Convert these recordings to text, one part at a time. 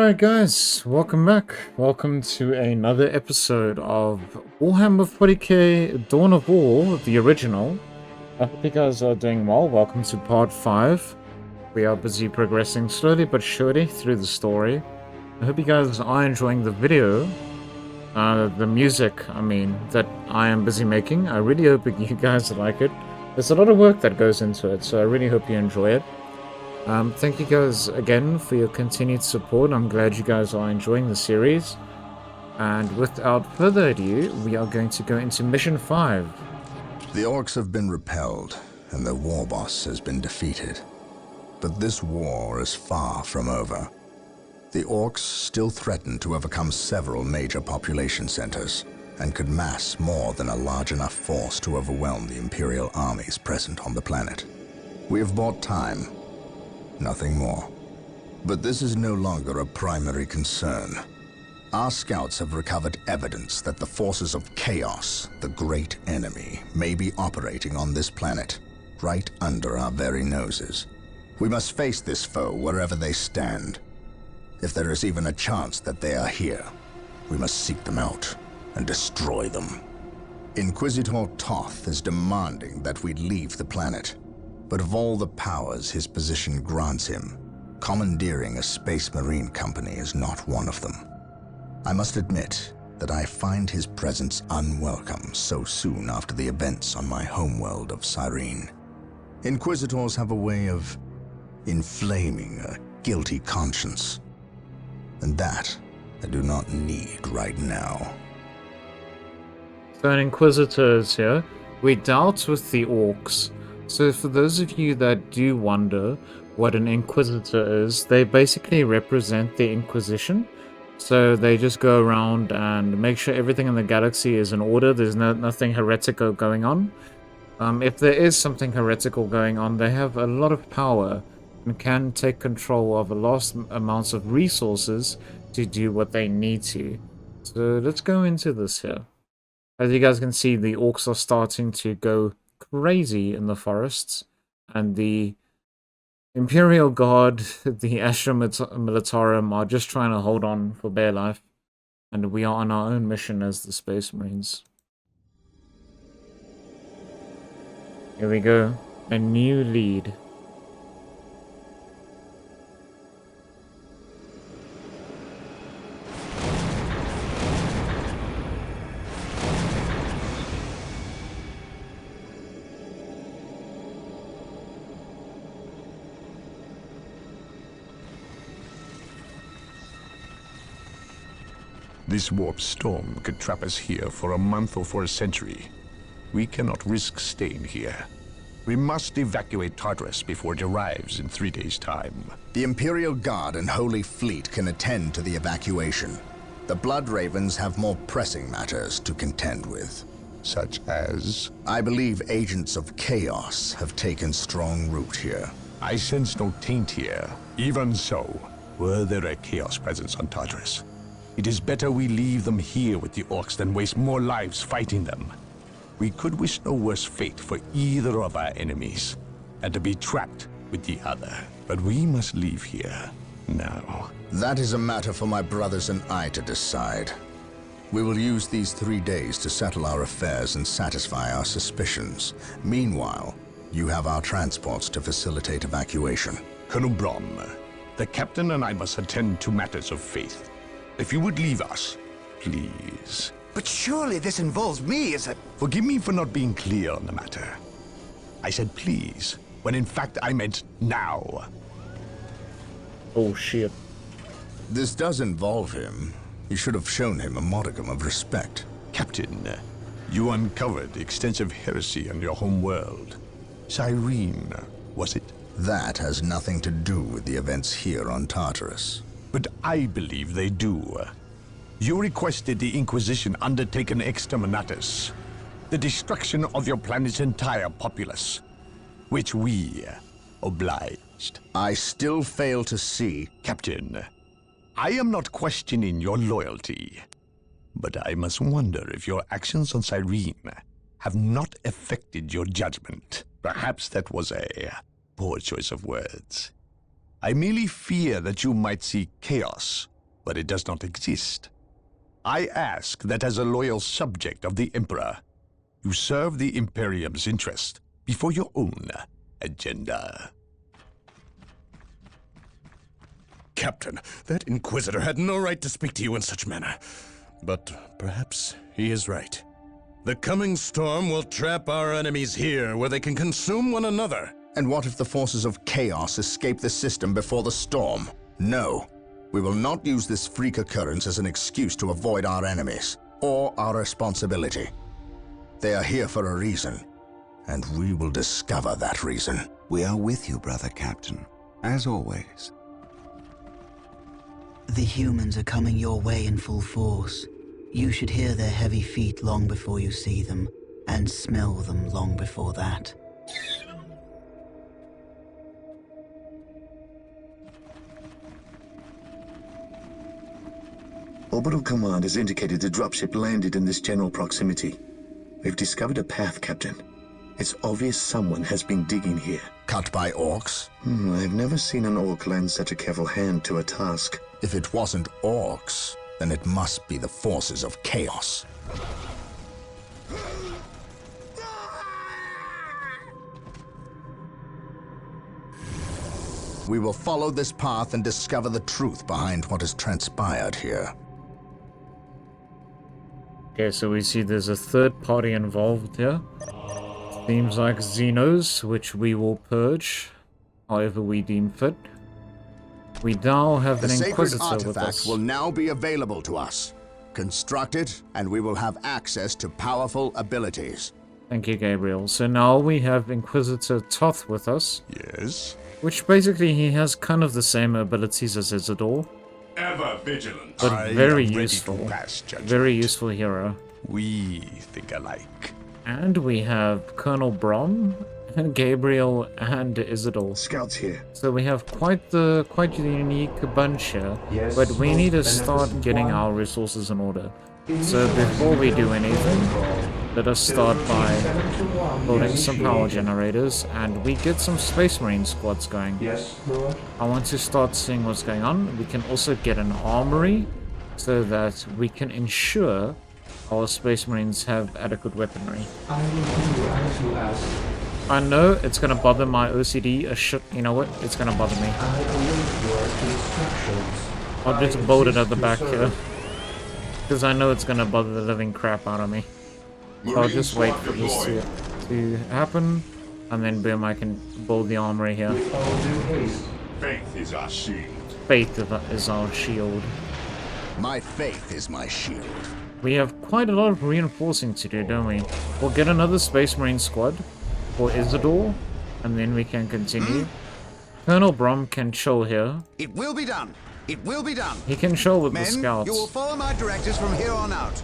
Alright guys, welcome back. Welcome to another episode of Warhammer 40k Dawn of War, the original. I hope you guys are doing well. Welcome to part 5. We are busy progressing slowly but surely through the story. I hope you guys are enjoying the video. The music, that I am busy making. I really hope you guys like it. There's a lot of work that goes into it, so I really hope you enjoy it. Thank you guys again for your continued support. I'm glad you guys are enjoying the series. And without further ado, we are going to go into Mission 5. The orcs have been repelled, and their war boss has been defeated. But this war is far from over. The orcs still threaten to overcome several major population centers, and could mass more than a large enough force to overwhelm the Imperial armies present on the planet. We have bought time. Nothing more. But this is no longer a primary concern. Our scouts have recovered evidence that the forces of chaos, the great enemy, may be operating on this planet, right under our very noses. We must face this foe wherever they stand. If there is even a chance that they are here, we must seek them out and destroy them. Inquisitor Toth is demanding that we leave the planet. But of all the powers his position grants him, commandeering a space marine company is not one of them. I must admit that I find his presence unwelcome so soon after the events on my homeworld of Cyrene. Inquisitors have a way of inflaming a guilty conscience. And that I do not need right now. So an Inquisitor is here. We dealt with the orcs. So for those of you that do wonder what an Inquisitor is, they basically represent the Inquisition. So they just go around and make sure everything in the galaxy is in order. There's nothing heretical going on. If there is something heretical going on, they have a lot of power and can take control of vast amounts of resources to do what they need to. So let's go into this here. As you guys can see, the orcs are starting to go crazy in the forests, and the Imperial Guard, the Astra Militarum, are just trying to hold on for bare life, and we are on our own mission as the Space Marines. Here we go, a new lead. This warp storm could trap us here for a month or for a century. We cannot risk staying here. We must evacuate Tartarus before it arrives in 3 days' time. The Imperial Guard and Holy Fleet can attend to the evacuation. The Blood Ravens have more pressing matters to contend with. Such as? I believe agents of chaos have taken strong root here. I sense no taint here. Even so, were there a chaos presence on Tartarus? It is better we leave them here with the orcs than waste more lives fighting them. We could wish no worse fate for either of our enemies, and to be trapped with the other. But we must leave here now. That is a matter for my brothers and I to decide. We will use these 3 days to settle our affairs and satisfy our suspicions. Meanwhile, you have our transports to facilitate evacuation. Colonel Brom, the captain and I must attend to matters of faith. If you would leave us, please. But surely this involves me as a... Forgive me for not being clear on the matter. I said please, when in fact I meant now. Oh shit. This does involve him. You should have shown him a modicum of respect. Captain, you uncovered extensive heresy on your home world. Cyrene, was it? That has nothing to do with the events here on Tartarus. But I believe they do. You requested the Inquisition undertake an exterminatus, the destruction of your planet's entire populace, which we obliged. I still fail to see... Captain, I am not questioning your loyalty, but I must wonder if your actions on Cyrene have not affected your judgment. Perhaps that was a poor choice of words. I merely fear that you might see chaos but it does not exist. I ask that as a loyal subject of the Emperor, you serve the Imperium's interest before your own agenda. Captain, that Inquisitor had no right to speak to you in such manner. But perhaps he is right. The coming storm will trap our enemies here, where they can consume one another. And what if the forces of chaos escape the system before the storm? No. We will not use this freak occurrence as an excuse to avoid our enemies, or our responsibility. They are here for a reason, and we will discover that reason. We are with you, brother Captain, as always. The humans are coming your way in full force. You should hear their heavy feet long before you see them, and smell them long before that. Orbital Command has indicated the dropship landed in this general proximity. We've discovered a path, Captain. It's obvious someone has been digging here. Cut by orcs? I've never seen an orc lend such a careful hand to a task. If it wasn't orcs, then it must be the forces of chaos. We will follow this path and discover the truth behind what has transpired here. Okay, so we see there's a third party involved here. Seems like Xenos, which we will purge, however we deem fit. We now have an The Inquisitor sacred with artifact us. will now be available to us. Construct it, and we will have access to powerful abilities. Thank you, Gabriel. So now we have Inquisitor Toth with us, Yes? which basically he has kind of the same abilities as Isidore, Ever vigilant. but I very am ready useful. to pass judgment. Very useful hero. We think alike. And we have Colonel Brom, and Gabriel, and Isidore. Scouts here. So we have quite the unique bunch here, but we need to start getting our resources in order. So before we do anything, let us start by building some power generators, and we get some Space Marine squads going. Yes, Lord. I want to start seeing what's going on. We can also get an armory, so that we can ensure our Space Marines have adequate weaponry. I will do as you ask. I know it's gonna bother my OCD a shit. You know what? It's gonna bother me. I await your instructions. I'll just bolt it at the back here. Because I know it's gonna bother the living crap out of me. So I'll just wait for this to happen. And then boom, I can build the armory here. With all due haste. Faith is our shield. Faith is our shield. My faith is my shield. We have quite a lot of reinforcing to do, don't we? We'll get another Space Marine squad for Isidore, and then we can continue. Colonel Brom can chill here. It will be done. It will be done. He can chill with the Men, scouts. you will follow my directives from here on out.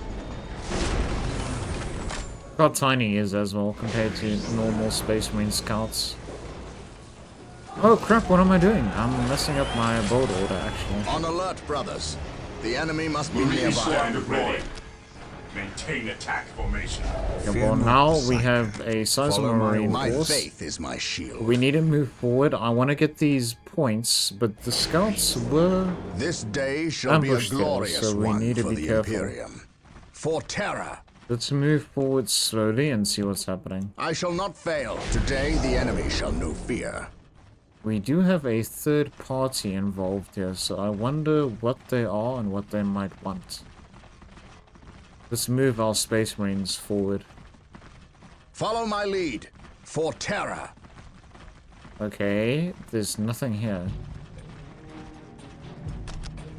Look how tiny he is as well compared to normal Space Marine scouts. Oh crap, what am I doing? I'm messing up my build order actually. On alert, brothers. The enemy must be nearby. ready. Maintain attack formation. Okay, well now we have a sizable Follow Marine my force. faith is my shield. We need to move forward. I want to get these points, but the scouts were... This day shall be a ambushed there, glorious so we one need to for be the careful. Imperium. For terror. Let's move forward slowly and see what's happening. I shall not fail. Today the enemy shall know fear. We do have a third party involved here, so I wonder what they are and what they might want. Let's move our Space Marines forward. Follow my lead. For terror. Okay, there's nothing here.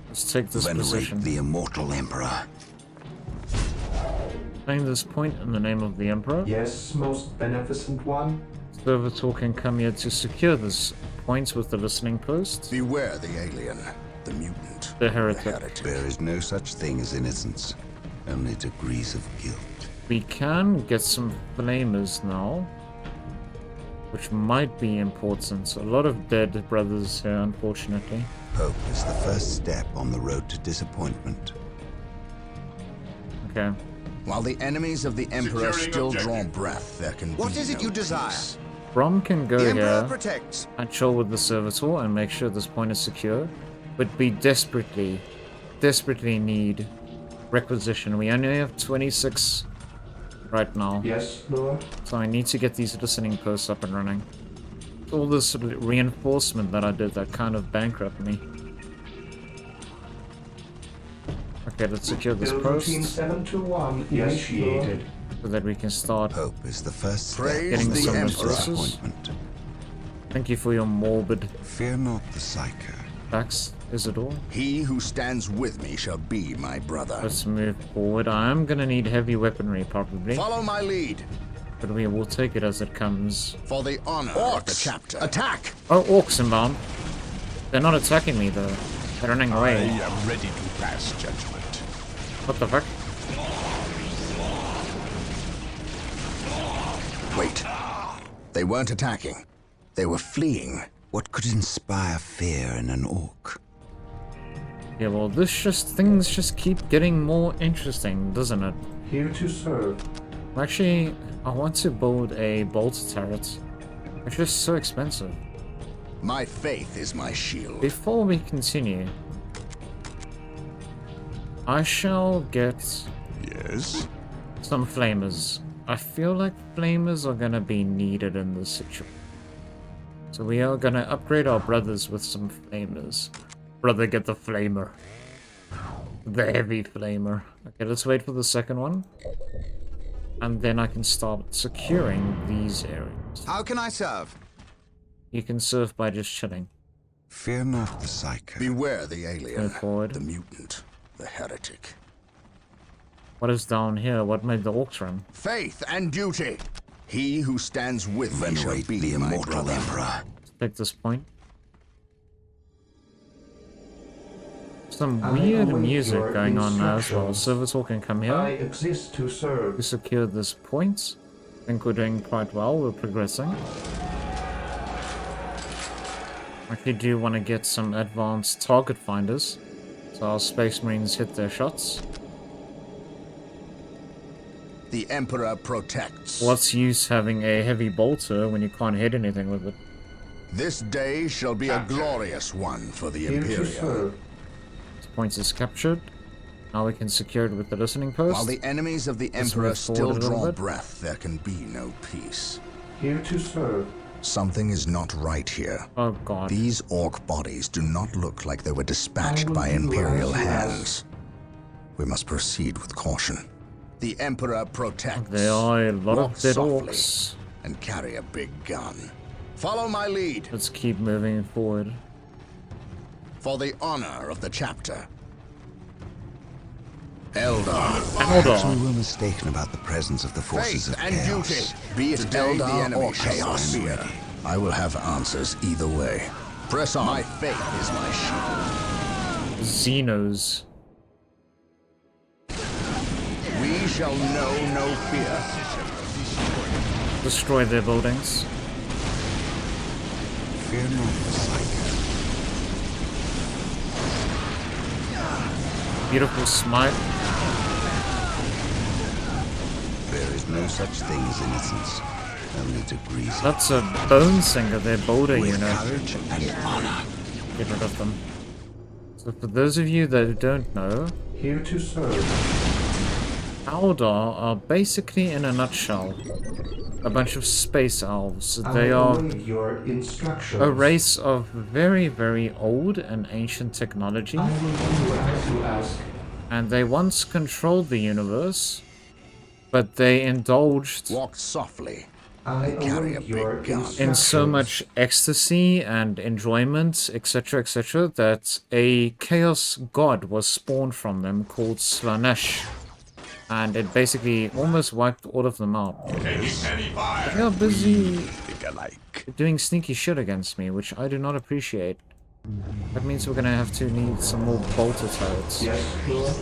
Let's take this Venerate position. the immortal Emperor. Claim this point in the name of the Emperor. Yes, most beneficent one. Servitor can come here to secure this point with the listening post. Beware the alien, the mutant, The heretic. There is no such thing as innocence, only degrees of guilt. We can get some flamers now, which might be important. A lot of dead brothers here, unfortunately. Hope is the first step on the road to disappointment. Okay. While the enemies of the Emperor Securing still objective. draw breath, there can What be is it no you desire? peace. Brom can go The Emperor here protects. and chill with the Servitor and make sure this point is secure, but be desperately desperately need requisition. We only have 26 right now. Yes, Lord. So I need to get these listening posts up and running. All this reinforcement that I did that kind of bankrupted me. Okay, let's secure this Build post. routine 721 initiated. So that we can start Hope is the first step. getting the some Emperor. resources. Appointment. Thank you for your morbid Fear not the psycho. facts, Isidore. He who stands with me shall be my brother. Let's move forward. I am gonna need heavy weaponry probably, Follow my lead but we will take it as it comes. for the honor of the chapter. Attack! Oh, orcs inbound. They're not attacking me though. They're running I away. am ready to pass judgment. What the fuck? Wait. They weren't attacking. They were fleeing. What could inspire fear in an orc? Yeah, well, things just keep getting more interesting, doesn't it? Here to serve. Actually, I want to build a bolt turret. It's just so expensive. My faith is my shield. Before we continue, I shall get Yes? some flamers. I feel like flamers are gonna be needed in this situation. So we are gonna upgrade our brothers with some flamers. Brother, get the flamer. The heavy flamer. Okay, let's wait for the second one. And then I can start securing these areas. How can I serve? You can serve by just chilling. Fear not the psycho. Beware the alien, Move forward. the mutant, the heretic. What is down here? What made the orcs run? Faith and duty. He who stands with me shall Venerate be the my immortal brother. emperor. Take this point. Some I weird await music your going on now as well. instructions. Servitor can come here. I exist to serve. We secured this point. I think we're doing quite well. We're progressing. I actually do want to get some advanced target finders, so our space marines hit their shots. The Emperor protects. What's use having a heavy bolter when you can't hit anything with it? This day shall be a glorious one for the Here to Imperium. serve. This point is captured. Now we can secure it with the listening post. While the enemies of the Let's Emperor move forward still a little draw bit. breath, there can be no peace. Here to serve. Something is not right here. Oh god. These orc bodies do not look like they were I dispatched will by do Imperial as you ask. hands. We must proceed with caution. The Emperor protects. There are a lot Walk of dead softly orcs. and carry a big gun. Follow my lead Let's keep moving forward. for the honor of the chapter. Eldar. So we were mistaken about the presence of the forces Faith of and chaos. duty. Be it Today, the Eldar enemy or shall chaos stand here. ready. I will have answers either way. Press on. My faith is my shield. Xenos. We shall know no fear. Destroy their buildings. Fear not the psycho. Beautiful smite. There is no such thing as innocence, only degrees of That's a bone singer, their boulder with unit. courage and honor. Get rid of them. So for those of you that don't know, Here to serve. Eldar are basically, in a nutshell, a bunch of space elves. They I are await your instructions. a race of very, very old and ancient technology, I will do as you ask. and they once controlled the universe, but they indulged Walk softly. I carry a await your big gun. in so instructions. much ecstasy and enjoyment, etc., that a chaos god was spawned from them called Slanesh. And it basically almost wiped all of them out. They are busy Think alike. doing sneaky shit against me, which I do not appreciate. That means we're gonna have to need some more bolter turrets. Yes, Lord.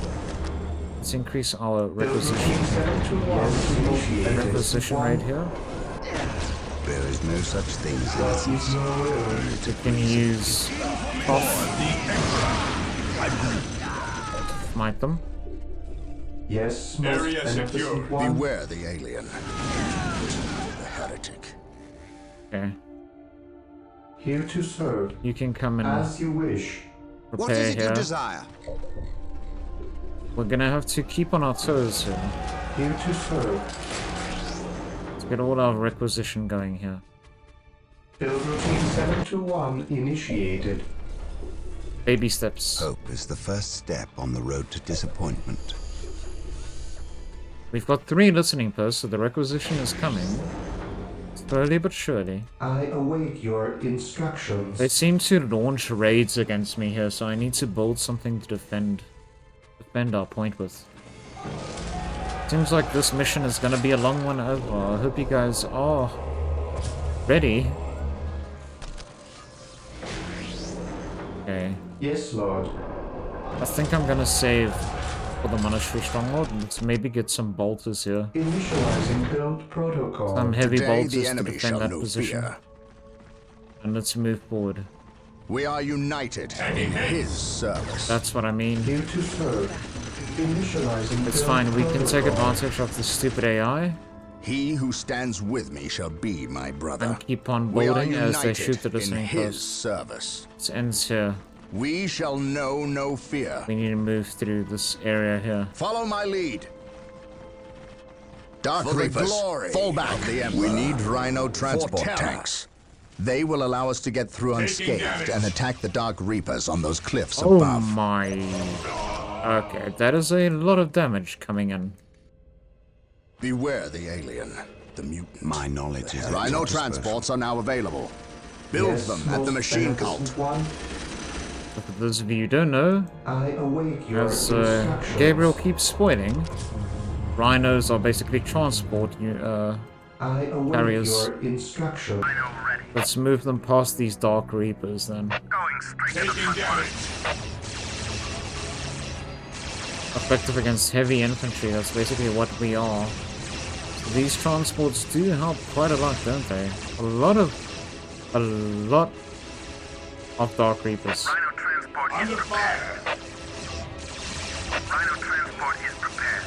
Let's increase our Build requisition, routine 721 initiated. requisition rate here. There is no such thing as What innocence. is your will? We can use off. Smite them. Yes, most beneficent one. Beware the alien. The heretic. Okay. Here to serve. You can come and As you wish. What prepare is it you here. desire? We're gonna have to keep on our toes here. Here to serve. Let's get all our requisition going here. Build routine 721 initiated. Baby steps. Hope is the first step on the road to disappointment. We've got 3 listening posts, so the requisition is coming. Slowly but surely. I await your instructions. They seem to launch raids against me here, so I need to build something to defend our point with. Seems like this mission is gonna be a long one over. I hope you guys are ready. Okay. Yes, Lord. I think I'm gonna save for the Monastery Stronghold. Let's maybe get some bolters here. Initializing build protocol. Some heavy Today, bolters the to enemy defend shall that know position. fear. And let's move forward. We are united in his service. That's what I mean. Here to serve. Initializing It's build fine, we can take protocol. advantage of the stupid AI He who stands with me shall be my brother. and keep on We are building as they united shoot the in listening his posts. service. It ends here. We shall know no fear. We need to move through this area here. Follow my lead. Dark Reapers, fall back. We need Rhino transport tanks. They will allow us to get through unscathed and attack the Dark Reapers on those cliffs Oh above. my... Okay, that is a lot of damage coming in. Beware the alien, the mutant. My knowledge is Rhino transports are now available. Build Yes, them at the most machine beneficent cult. one. But for those of you who don't know, I await your as instructions. Gabriel keeps spoiling, rhinos are basically transport I await carriers. your instructions. Let's move them past these Dark Reapers then. Effective against heavy infantry, that's basically what we are. These transports do help quite a lot, don't they? A lot of Dark Reapers. Rhino transport is prepared. Rhino transport is prepared.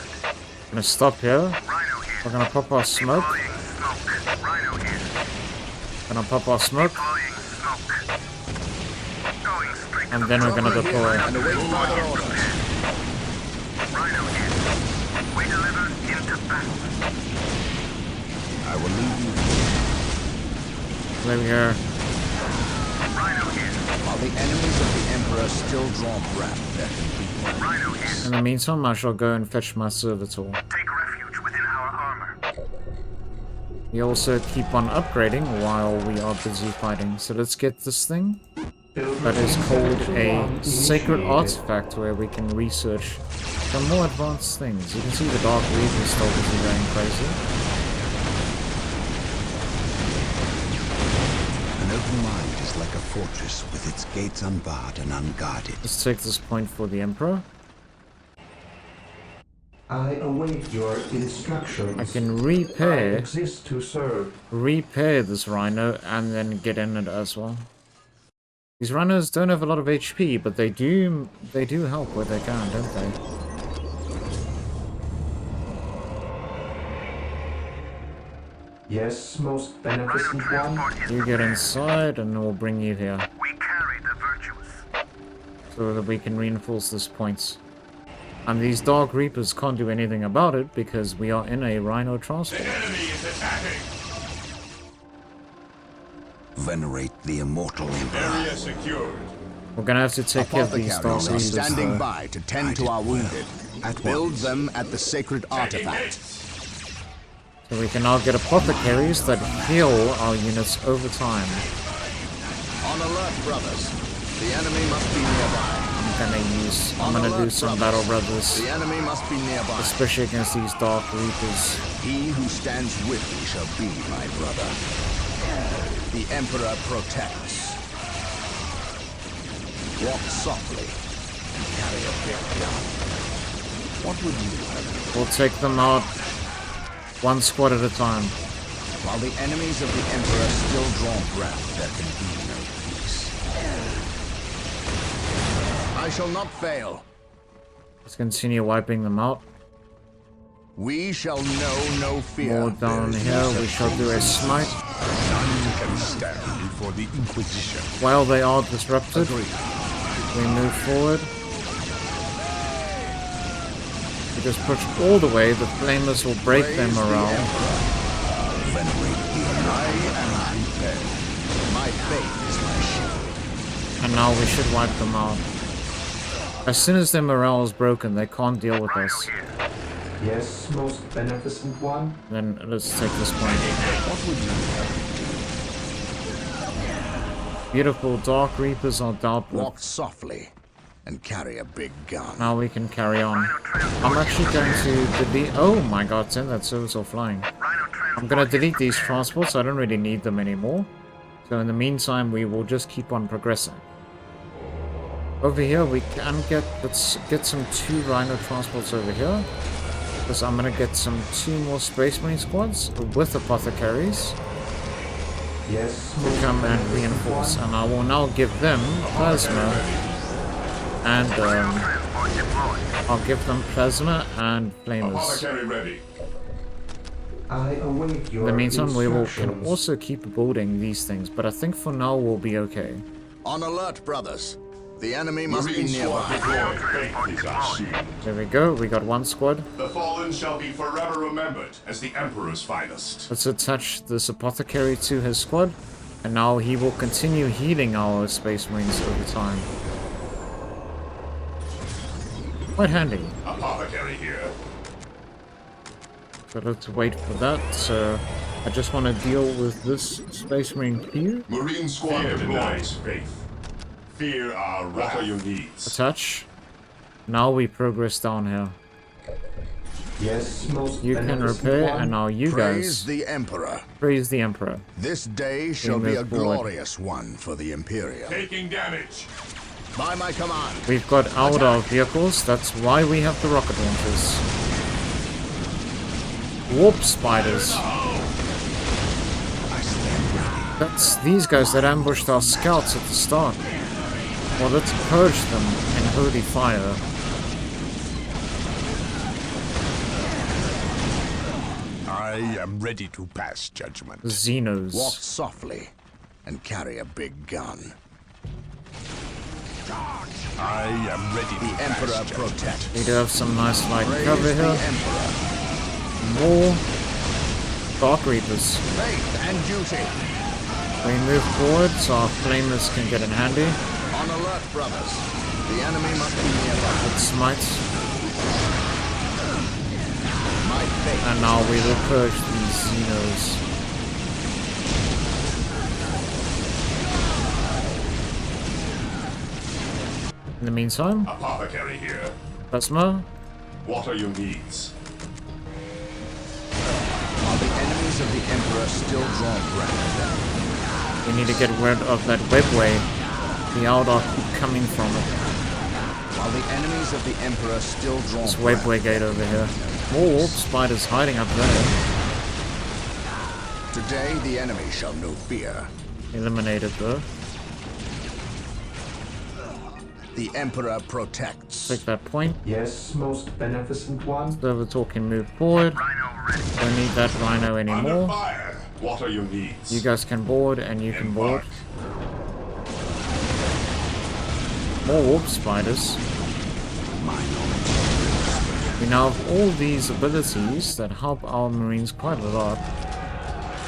Gonna stop here. Rhino here. We're gonna pop our smoke. Deploying smoke. Rhino here. Gonna pop our smoke. Deploying smoke. Going straight And to then the we're gonna deploy. And await further orders. Rhino here. We deliver into battle. I will leave you There we are. Rhino here. While the enemies of the Emperor still draw breath, there can be no Rhino here. In the meantime, I shall go and fetch my servitor. Take refuge within our armor. We also keep on upgrading while we are busy fighting. So let's get this thing Build that is routine called 721 a sacred initiated. artifact, where we can research some more advanced things. You can see the Dark Reapers still busy going crazy. An open mind is like a fortress with its gates unbarred and unguarded. Let's take this point for the Emperor. I await your instructions. I can I repair exist to serve. this rhino and then get in it as well. These rhinos don't have a lot of HP, but they do help where they can, don't they? Yes, most Rhino beneficent one. transport is You get prepared. inside and we'll bring you here We carry the virtues. so that we can reinforce this point. And these Dark Reapers can't do anything about it because we are in a rhino transport. Venerate the immortal Emperor. We're gonna have to take care of these Dark Apothecaries are Reapers. standing by to tend to our wounded. Build them at the sacred artifact. So we can now get apothecaries that heal our units over time. On alert, brothers. The enemy must be nearby. I'm gonna do some Battle Brothers, The enemy must be nearby. especially against these Dark Reapers. He who stands with me shall be my brother. The Emperor protects. Walk softly. Carry a big gun. What would you have? We'll take them out one squad at a time. While the enemies of the Emperor still draw breath, there can be no peace. I shall not fail. Let's continue wiping them out. We shall know no fear. More down here, we shall do a smite. None can stand before the Inquisition. While they are disrupted, Agreed. we move forward. just push all the way. The flamers will break their morale. My faith is my shield. And now we should wipe them out. As soon as their morale is broken, they can't deal with us. Yes, most beneficent one. Then let's take this point. Beautiful Dark Reapers are dealt with. Walk softly and carry a big gun. Now we can carry on. I'm actually going to delete... Oh my god, send that service all flying. I'm going to delete these transports. I don't really need them anymore. So in the meantime, we will just keep on progressing. Over here, we can get... Let's get some 2 Rhino transports over here. Because I'm going to get some 2 more Space Marine squads with apothecaries. Yes, To come and reinforce. And I will now give them plasma. And I'll give them plasma and flamers. Ready. I await your In the meantime, we can instructions. also keep building these things, but I think for now we'll be okay. On alert, brothers. The enemy must be nearby. There we go, we got 1 squad. The fallen shall be forever remembered as the Emperor's finest. Let's attach this apothecary to his squad, and now he will continue healing our Space Marines over time. Quite handy. Apothecary here. So let's wait for that. So I just want to deal with this Space Marine here. Marine squad denies faith. Fear our wrath. What are your needs? Attach. Now we progress down here. Yes, most You can beneficent repair, one. and now you Praise guys the Emperor. praise the Emperor. This day shall We be a move forward. glorious one for the Imperium. Taking damage. By my command. We've got our vehicles, that's why we have the rocket launchers. Warp spiders. That's these guys that ambushed our scouts at the start. Well, let's purge them in holy fire. I am ready to pass judgment. Walk Xenos. softly and carry a big gun. I am ready to The Emperor protects. We do have some nice light Praise cover the here. Emperor. More Dark Reapers. Faith and duty. We move forward so our flamers can get in handy. On alert, brothers. The enemy must be nearby. With smite. My faith. And now we will purge these Xenos. In the meantime, Apothecary here. plasma. What are your needs? While the enemies of the Emperor still draw breath. We need to get rid of that webway. The Aldar keep coming from it. While the enemies of the Emperor still draw This breath. webway gate over here. More warp spiders hiding up there. Today the enemy shall know fear. Eliminated though. The Emperor protects. Take that point. Yes, most beneficent one. Servitor can move forward. Don't need that rhino Under anymore. fire. What are your needs? You guys can board and you can board. More warp spiders. We now have all these abilities that help our marines quite a lot.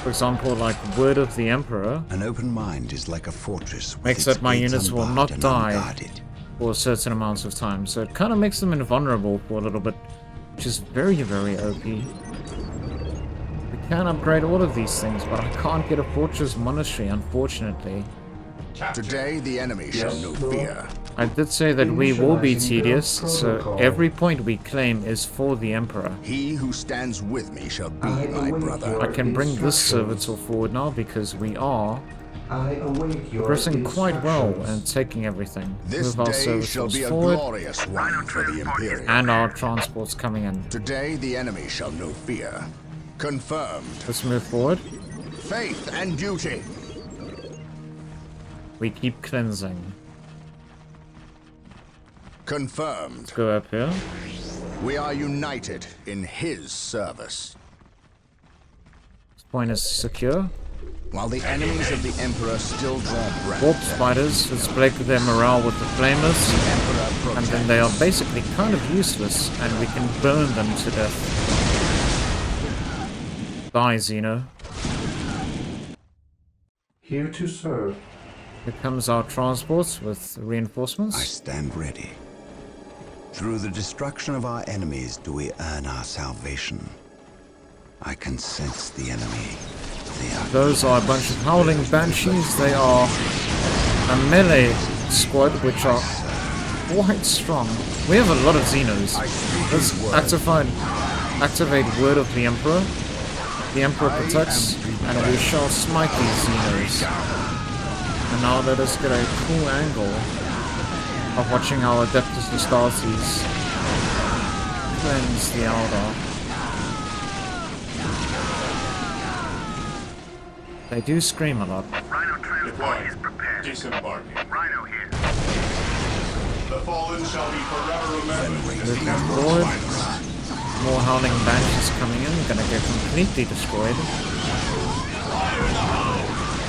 For example, like Word of the Emperor An open mind is like a fortress. with makes its that my gates units will unbarred not and die unguarded. for certain amounts of time. So it kind of makes them invulnerable for a little bit, which is very, very OP. We can upgrade all of these things, but I can't get a Fortress Monastery, unfortunately. Today the enemy shall know fear. I did say that we will be Initializing tedious, build so protocol. every point we claim is for the Emperor. He who stands with me shall be I my await brother. your I can bring this instructions. servitor forward now because we are I await your progressing quite well instructions. and taking everything. This Move our day shall servitors be a forward glorious one for the Imperium. and our transports coming in. Today the enemy shall know fear. Confirmed. Let's move forward. Faith and duty. We keep cleansing. Confirmed. Go up here. We are united in his service. This point is secure. while the enemies of the Emperor still draw breath. Warp spiders, let's break their morale with the flamers, and then they are basically kind of useless, and we can burn them to death. Die, Xeno. Here to serve. Here comes our transports with reinforcements. I stand ready. Through the destruction of our enemies do we earn our salvation. I can sense the enemy. Those are a bunch of howling banshees. They are a melee squad which are quite strong. We have a lot of Xenos. Let's activate Word of the Emperor. The Emperor protects, and we shall smite these Xenos. And now let us get a cool angle of watching our Adeptus Astartes cleanse the Eldar. They do scream a lot. Rhino transport is prepared. Disembarking. Rhino here. The fallen shall be forever remembered. Moving forward. More howling banshees coming in. Gonna get completely destroyed.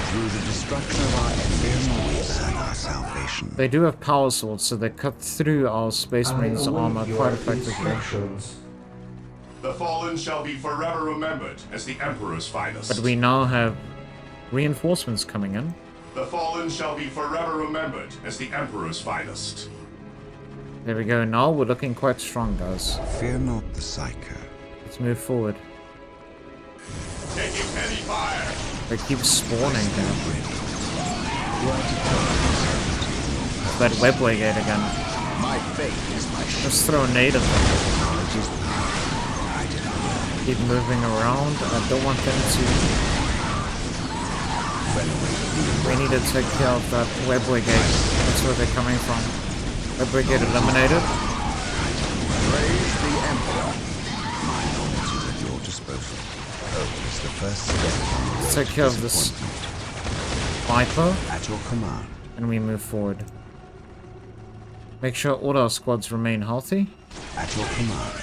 Through the destruction of our enemies, we earn our salvation. They do have power swords, so they cut through our Space Marines' armor quite effectively. The fallen shall be forever remembered as the Emperor's finest. But we now have reinforcements coming in. The fallen shall be forever remembered as the Emperor's finest. There we go. Now we're looking quite strong, guys. Fear not the Psyker. Let's move forward. Taking heavy fire. They keep spawning here. That web brigade again. My fate is my Let's throw a nade at them. Keep moving around. I don't want them to... We need to take care of that web brigade. That's where they're coming from. Web brigade eliminated. Praise the Emperor. My knowledge is at your disposal. Hope is the first step. Let's take care of this Viper. At your command. And we move forward. Make sure all our squads remain healthy. At your command.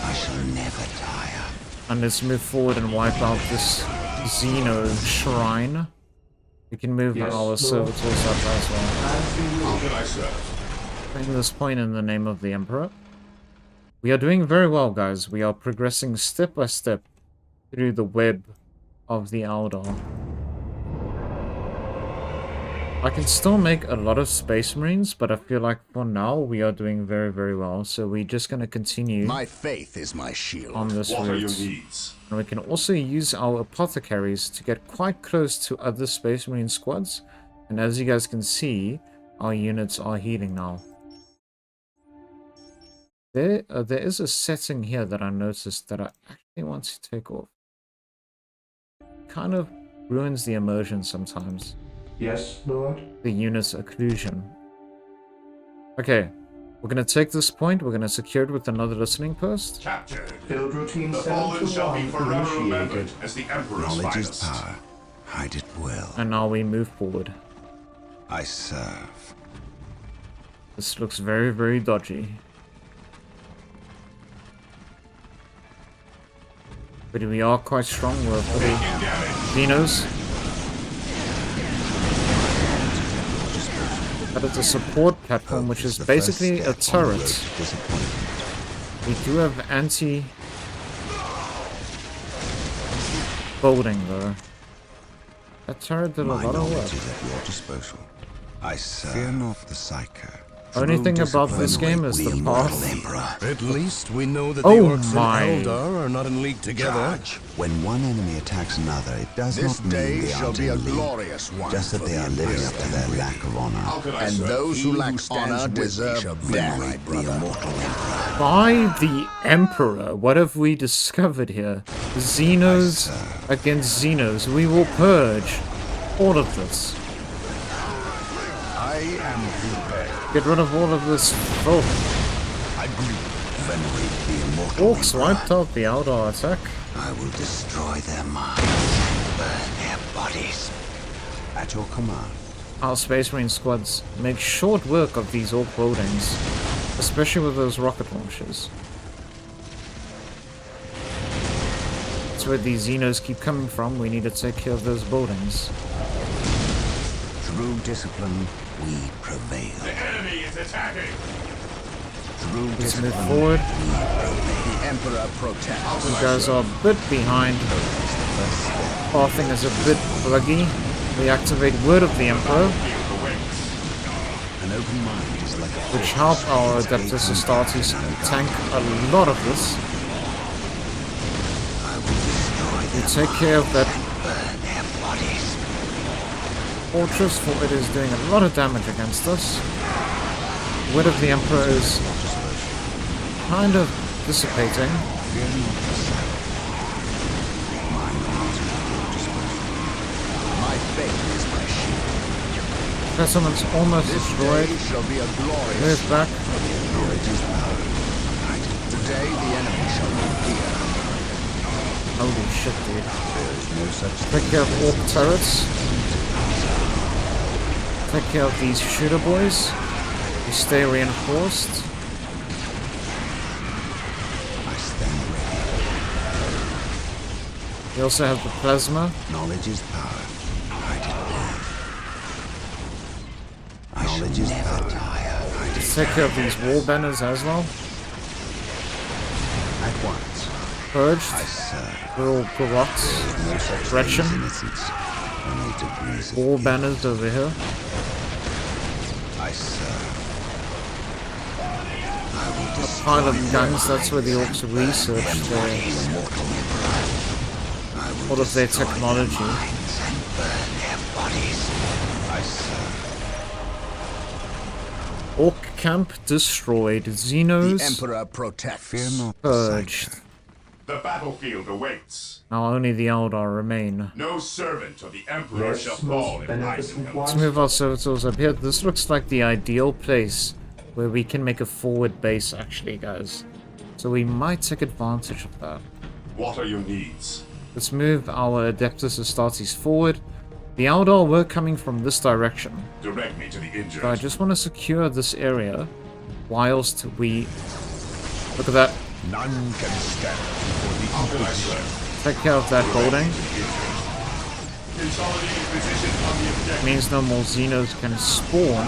I shall never tire. And let's move forward and wipe out this Xeno shrine. We can move our servitors up as well. How can I serve? Bring this point in the name of the Emperor. We are doing very well, guys. We are progressing step by step through the web of the Eldar. I can still make a lot of Space Marines, but I feel like for now we are doing very, very well. So we're just going to continue. My faith is my shield. On this route. And we can also use our apothecaries to get quite close to other Space Marine squads. And as you guys can see, our units are healing now. There is a setting here that I noticed that I actually want to take off. Kind of ruins the immersion sometimes. Yes, Lord? The unit's occlusion. Okay, we're gonna take this point, we're gonna secure it with another listening post. Captured. Build routine The 7 fallen to shall be 1 forever remembered initiated. as the Emperor's Knowledge finest. is power. Hide it well. And now we move forward. I serve. This looks very, very dodgy. But we are quite strong, we're fully Xenos. But it's a support platform, which is basically a turret. We do have anti-building though. That turret did a lot of work. Is at your disposal. I serve. Fear not the Psyker. Only thing about this game is the path. At least we know that the Oh Orcs my. and Eldar are not in league together. When one enemy attacks another, it does This not day mean they shall aren't be a in league. glorious one. Just that for they the are living Empress up to their lack of honor. And those who lack honor deserve death. The immortal Emperor. By the Emperor, what have we discovered here? Xenos against Xenos. We will purge all of this. I am prepared. Get rid of all of this filth. I Venerate the immortal Orcs Emperor. wiped out the Eldar attack. I will destroy their minds, burn their bodies. At your command. Our Space Marine squads make short work of these Orc buildings, especially with those rocket launchers. Let's where these Xenos keep coming from. We need to take care of those buildings. Through discipline, we prevail. The enemy is attacking! Through Let's move discipline, forward. The Emperor protects. You guys are a bit behind. Pathing is a bit buggy. We activate Word of the Emperor, an open mind is like a which help our Adeptus Astartes tank a lot of this. We take care of that fortress, for it is doing a lot of damage against us. Word of the Emperor is kind of dissipating. My faith is my shield. Settlement's almost destroyed. Shall be a glorious. Move back. Today the enemy shall be here. Holy shit, dude. Take care of orc turrets. Take care of these shooter boys. We stay reinforced. I stand ready. We also have the plasma. Knowledge is power. I declare. Knowledge is power. Let's take care of these wall banners as well. At once. Purged. Sir. We're all corrupt. No such Gretchen. thing as innocence. Only degrees of Wall guilt. banners over here. I serve. A pile of guns, that's where the orcs research all of their technology. I serve. Orc camp destroyed. The Xenos Emperor protects. Fear not. purged. The battlefield awaits. Now only the Eldar remain. No servant of the Emperor Yes, shall fall most in beneficent idleness. Let's one. move our servitors up here. This looks like the ideal place where we can make a forward base, actually, guys. So we might take advantage of that. What are your needs? Let's move our Adeptus Astartes forward. The Eldar were coming from this direction. Direct me to the injured. So I just want to secure this area whilst we... Look at that. None can stand before the Inquisition. Take care of that building. Consolidating position on the objective. Means no more Xenos can spawn.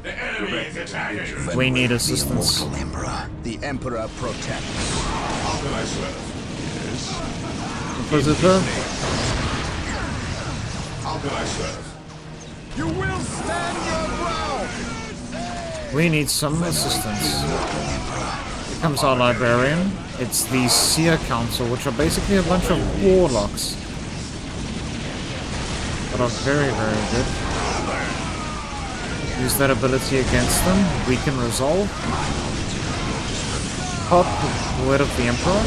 The enemy is attacking. We need assistance. Immortal Emperor. The Emperor protects. How can I serve? Inquisitor. How can I serve? You will stand your ground. We need some assistance. Here comes our librarian. It's the Seer Council, which are basically a bunch of warlocks. That are very, very good. Use that ability against them. We can resolve. Pop Word of the Emperor.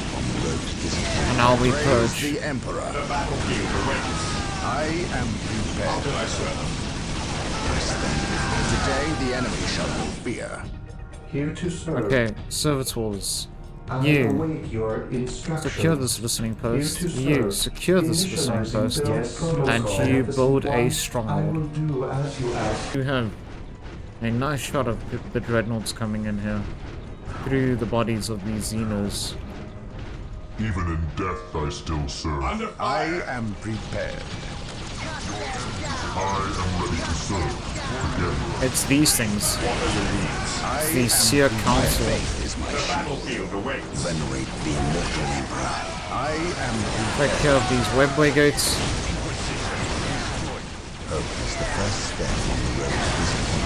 And now we Praise purge. the Emperor. The battlefield awaits. I am How prepared. can I serve? Today the enemy shall be fear. Here to serve. Okay, servitors. I You. await your instructions. Secure this listening post. Here to You serve. secure this listening Initializing post. build And protocol. you build a I will stronghold. do as you ask. You have a nice shot of the dreadnoughts coming in here. Through the bodies of these Xenos. Even in death, I still serve. Under I fire. am prepared. I am ready to serve. Again, It's these things. What are your needs? It's the Seer Council. Is my The shield. battlefield awaits. Venerate the immortal Emperor. I am Take care of these webway gates. Hope is the first step on the road to discipline.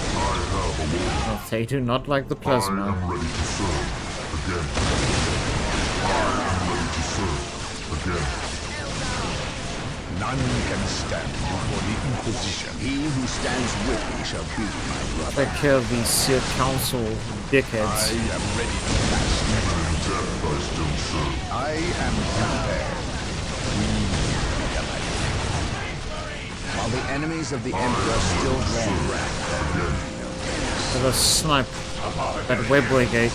Oh, they do not like the I plasma. am ready to serve. Again. I am ready to serve. Again. none can stand before the Inquisition. He who stands with me shall be my brother. Take care of these Seer Council I dickheads. am ready to pass. Even in death, I still serve. I am prepared. While the enemies of the Emperor still draw breath. Let us snipe that webway gate.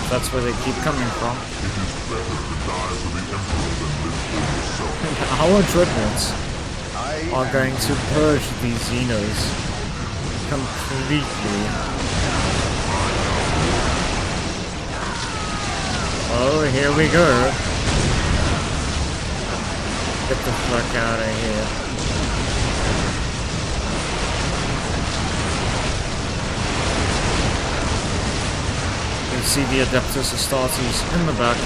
That's where they keep coming from. It is better to die for the Emperor than live for yourself. Our dreadnoughts I are am going to purge these Xenos. completely. Oh, here we go. Get the fuck out of here. You see the Adeptus Astartes in the back,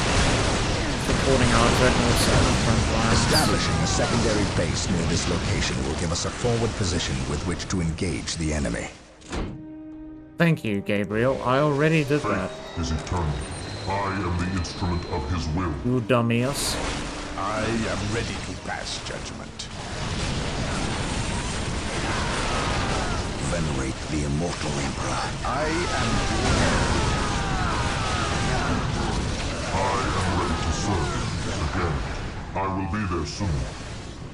supporting our dreadnoughts on the front lines. Establishing a secondary base near this location will give us a forward position with which to engage the enemy. Thank you, Gabriel. I already did that. Is eternal. I am the instrument of his will. You dummies. I am ready to pass judgment. Venerate the immortal Emperor. I am ready to serve. Again, I will be there soon.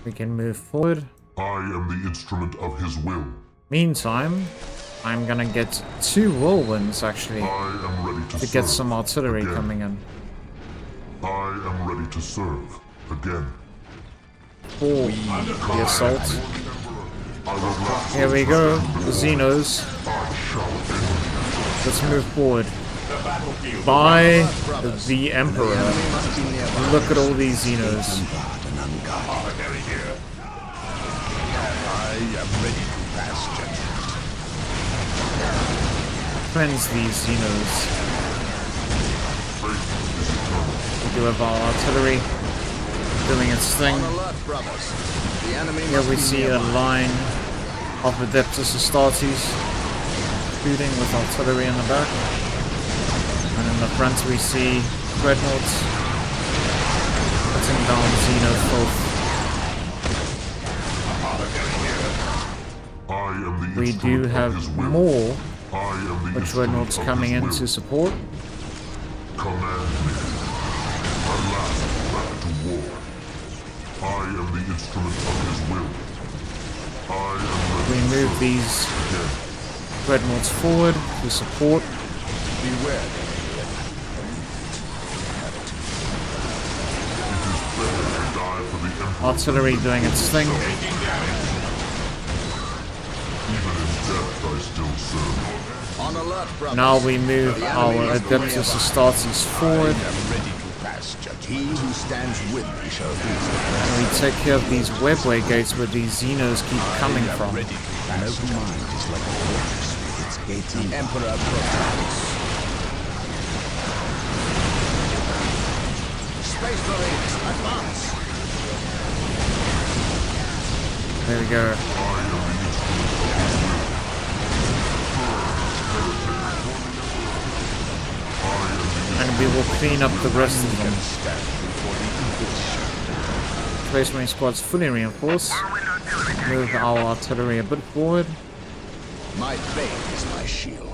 We can move forward. I am the instrument of his will. Meantime, I'm gonna get 2 whirlwinds actually I am ready to to serve. get some artillery Again. coming in. I am ready to serve. Again. For the assault. I will not Here we go, the Xenos. I shall end. Let's move forward. By the Emperor. Look at all these Xenos. I am ready to pass judgment. Cleanse these Xenos. We do have our artillery doing its thing. Here we see a line of Adeptus Astartes shooting with artillery in the back. And in the front we see dreadnoughts putting down Xeno filth. I am the We do instrument of have his will. more I am the dreadnoughts instrument of coming his in will. to support. Command me. Alas, back to war. I am the instrument of his will. I am We ready to move serve. these Again. dreadnoughts forward to support. Beware. It is better to die for the Emperor. Artillery doing its thing. Even in death, I still serve. On alert, brothers. Now we move our Adeptus Astartes forward. I am ready to pass judgment. He who stands with me shall feast. And we take care of these webway gates where these Xenos keep coming from. Ready to An pass open mind is like a fortress with its gates unbarred. Emperor protects. Space Marines, advance! There we go. And we will clean up the rest of them. Space Marine squad's fully reinforced. Move our artillery a bit forward. My faith is my shield.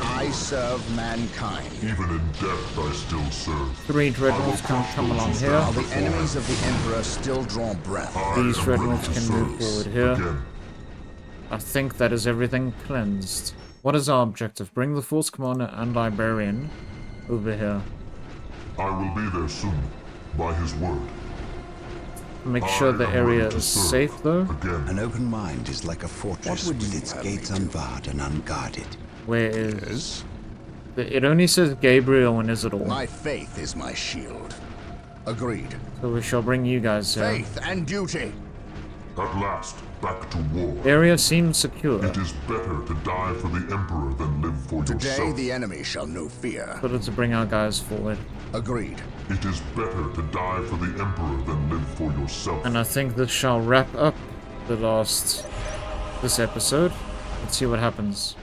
I serve mankind. Even in death, I still serve. 3 dreadnoughts can come along here. While the enemies of the Emperor still draw breath. These I am dreadnoughts ready to can move serve. forward here. Again. I think that is everything cleansed. What is our objective? Bring the Force Commander and Librarian over here. I will be there soon, by his word. Make sure the area is safe though. Again. An open mind is like a fortress would with you its have gates me do? unbarred and unguarded. Where is... It only says Gabriel and Isidore. My faith is my shield. Agreed. So we shall bring you guys here. Faith and duty. At last, back to war. The area seems secure. It is better to die for the Emperor than live for Today yourself. the enemy shall know fear. Better to bring our guys forward. Agreed. It is better to die for the Emperor than live for yourself. And I think this shall wrap up this episode. Let's see what happens.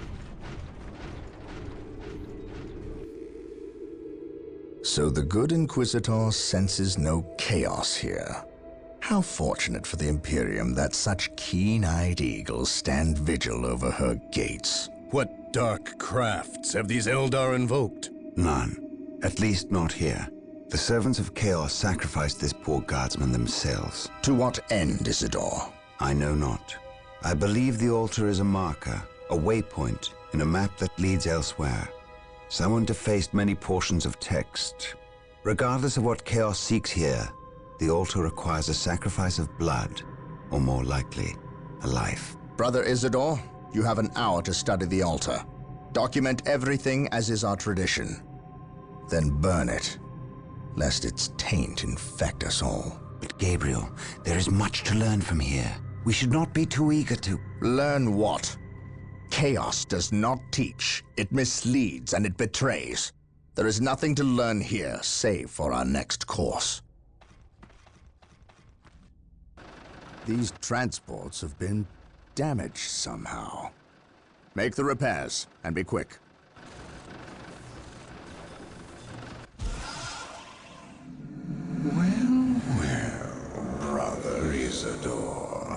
So the good Inquisitor senses no chaos here. How fortunate for the Imperium that such keen-eyed eagles stand vigil over her gates. What dark crafts have these Eldar invoked? None. At least not here. The servants of Chaos sacrificed this poor guardsman themselves. To what end, Isidore? I know not. I believe the altar is a marker, a waypoint, in a map that leads elsewhere. Someone defaced many portions of text. Regardless of what Chaos seeks here, the altar requires a sacrifice of blood, or more likely, a life. Brother Isidore, You have an hour to study the altar. Document everything as is our tradition. Then burn it, lest its taint infect us all. But Gabriel, there is much to learn from here. We should not be too eager to... Learn what? Chaos does not teach. It misleads and it betrays. There is nothing to learn here, save for our next course. These transports have been damaged somehow. Make the repairs, and be quick. Well, Brother Isidore,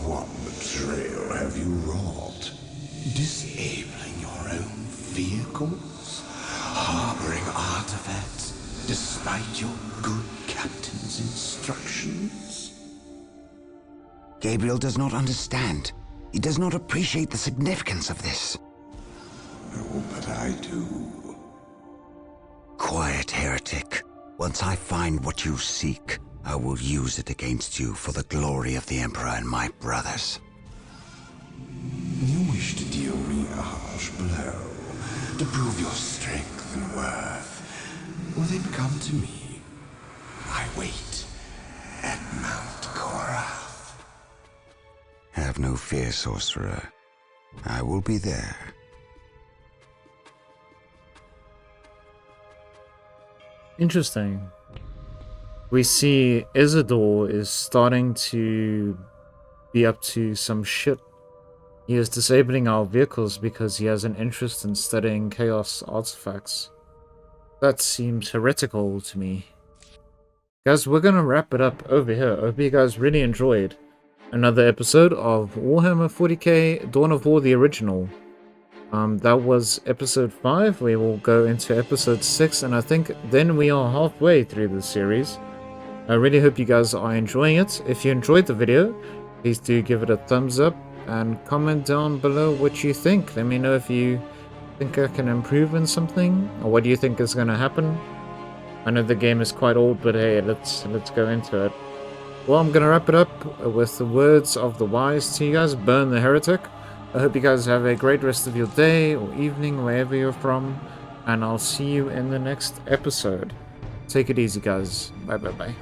what betrayal have you wrought? Disabling your own vehicles? Harboring artifacts despite your good captain's instructions? Gabriel does not understand. He does not appreciate the significance of this. Oh, but I do. Quiet, heretic. Once I find what you seek, I will use it against you for the glory of the Emperor and my brothers. You wish to deal me a harsh blow, to prove your strength and worth. Well, then come to me. I wait at Mount Korath. Have no fear, sorcerer. I will be there. Interesting. We see Isidore is starting to be up to some shit. He is disabling our vehicles because he has an interest in studying chaos artifacts. That seems heretical to me. Guys, we're gonna wrap it up over here. I hope you guys really enjoyed another episode of Warhammer 40k Dawn of War, the original. That was episode 5. We will go into episode 6, and I think then we are halfway through the series. I really hope you guys are enjoying it. If you enjoyed the video, please do give it a thumbs up and comment down below what you think. Let me know if you think I can improve in something, or what do you think is going to happen. I know the game is quite old, but hey, let's go into it. Well, I'm going to wrap it up with the words of the wise to you guys. Burn the heretic. I hope you guys have a great rest of your day or evening, wherever you're from, and I'll see you in the next episode. Take it easy, guys. Bye.